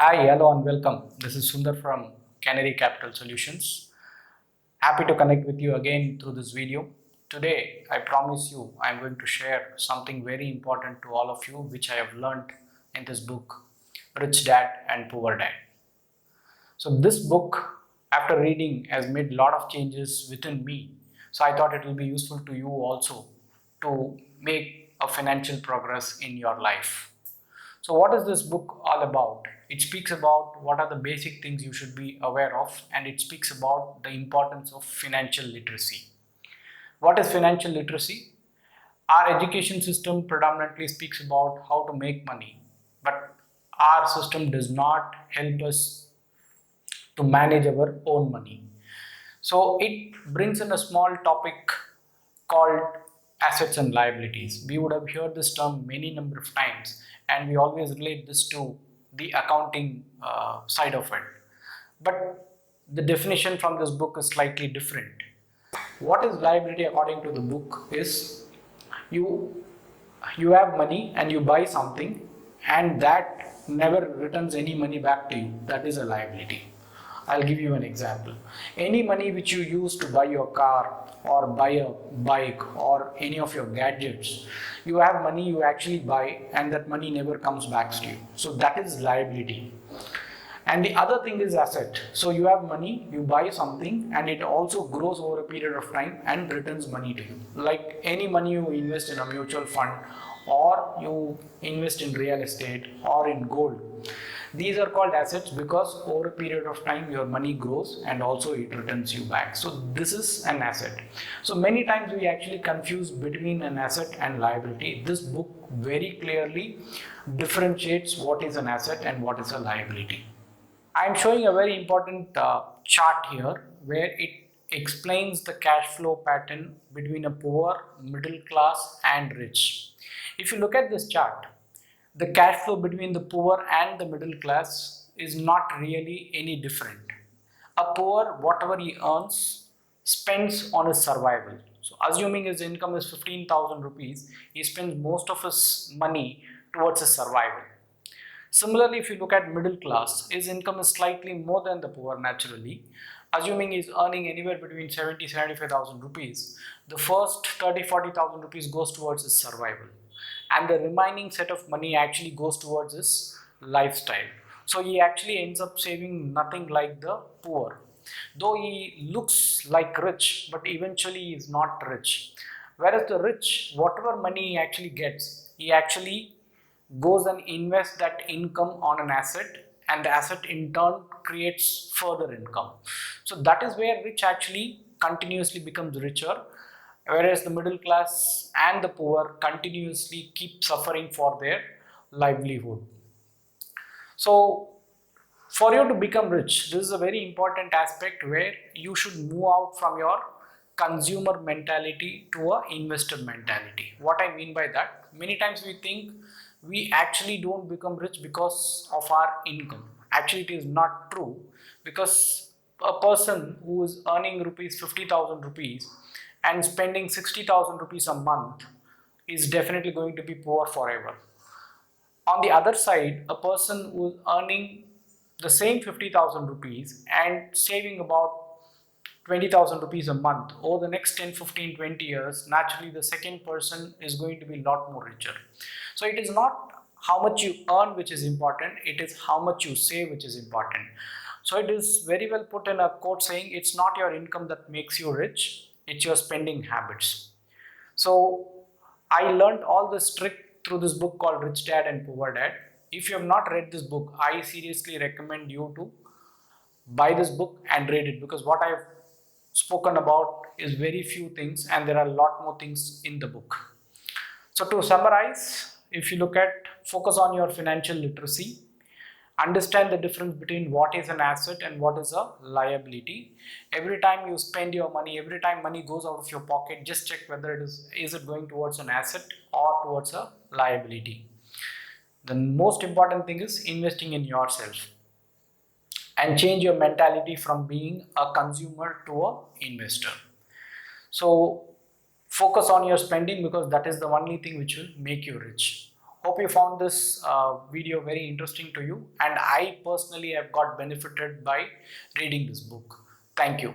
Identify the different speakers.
Speaker 1: Hi, hello and welcome. This is Sundar from Canary Capital Solutions. Happy to connect with you again through this video. Today, I promise you, I'm going to share something very important to all of you, which I have learned in this book, Rich Dad and Poor Dad. So this book, after reading, has made a lot of changes within me. So I thought it will be useful to you also to make a financial progress in your life. So what is this book all about? It speaks about what are the basic things you should be aware of, and it speaks about the importance of financial literacy. What is financial literacy? Our education system predominantly speaks about how to make money, but our system does not help us to manage our own money. So it brings in a small topic called assets and liabilities. We would have heard this term many number of times, and we always relate this to the accounting side of it. But the definition from this book is slightly different. What is liability according to the book is you you have money and you buy something and that never returns any money back to you. That is a liability. I'll give you an example. Any money which you use to buy your car or buy a bike or any of your gadgets, you have money you actually buy and that money never comes back to you. So that is liability. And the other thing is asset. So you have money, you buy something and it also grows over a period of time and returns money to you. Like any money you invest in a mutual fund or you invest in real estate or in gold. These are called assets because over a period of time your money grows and also it returns you back. So this is an asset. So many times we actually confuse between an asset and liability. This book very clearly differentiates what is an asset and what is a liability. I'm showing a very important chart here where it explains the cash flow pattern between a poor, middle class and rich. If you look at this chart, the cash flow between the poor and the middle class is not really any different. A poor, whatever he earns, spends on his survival. So assuming his income is 15,000 rupees, he spends most of his money towards his survival. Similarly, if you look at middle class, his income is slightly more than the poor naturally. Assuming he's earning anywhere between 75,000 rupees, the first 40,000 rupees goes towards his survival. And the remaining set of money actually goes towards his lifestyle. So he actually ends up saving nothing like the poor. Though he looks like rich, but eventually he is not rich. Whereas the rich, whatever money he actually gets, he actually goes and invests that income on an asset and the asset in turn creates further income. So that is where rich actually continuously becomes richer, whereas the middle class and the poor continuously keep suffering for their livelihood. So for you to become rich, this is a very important aspect where you should move out from your consumer mentality to a investor mentality. What I mean by that, many times we think we actually don't become rich because of our income. Actually, it is not true, because a person who is earning rupees 50,000 rupees and spending 60,000 rupees a month is definitely going to be poor forever. On the other side, a person who is earning the same 50,000 rupees and saving about 20,000 rupees a month over the next 10, 15, 20 years, naturally the second person is going to be a lot more richer. So it is not how much you earn which is important, it is how much you save which is important. So it is very well put in a quote saying, it's not your income that makes you rich, it's your spending habits. So I learned all this trick through this book called Rich Dad and Poor Dad. If you have not read this book, I seriously recommend you to buy this book and read it, because what I've spoken about is very few things and there are a lot more things in the book. So to summarize, if you look at focus on your financial literacy, understand the difference between what is an asset and what is a liability. Every time you spend your money, every time money goes out of your pocket, just check whether is it going towards an asset or towards a liability. The most important thing is investing in yourself and change your mentality from being a consumer to an investor. So focus on your spending, because that is the only thing which will make you rich. Hope you found this video very interesting to you, and I personally have got benefited by reading this book. Thank you.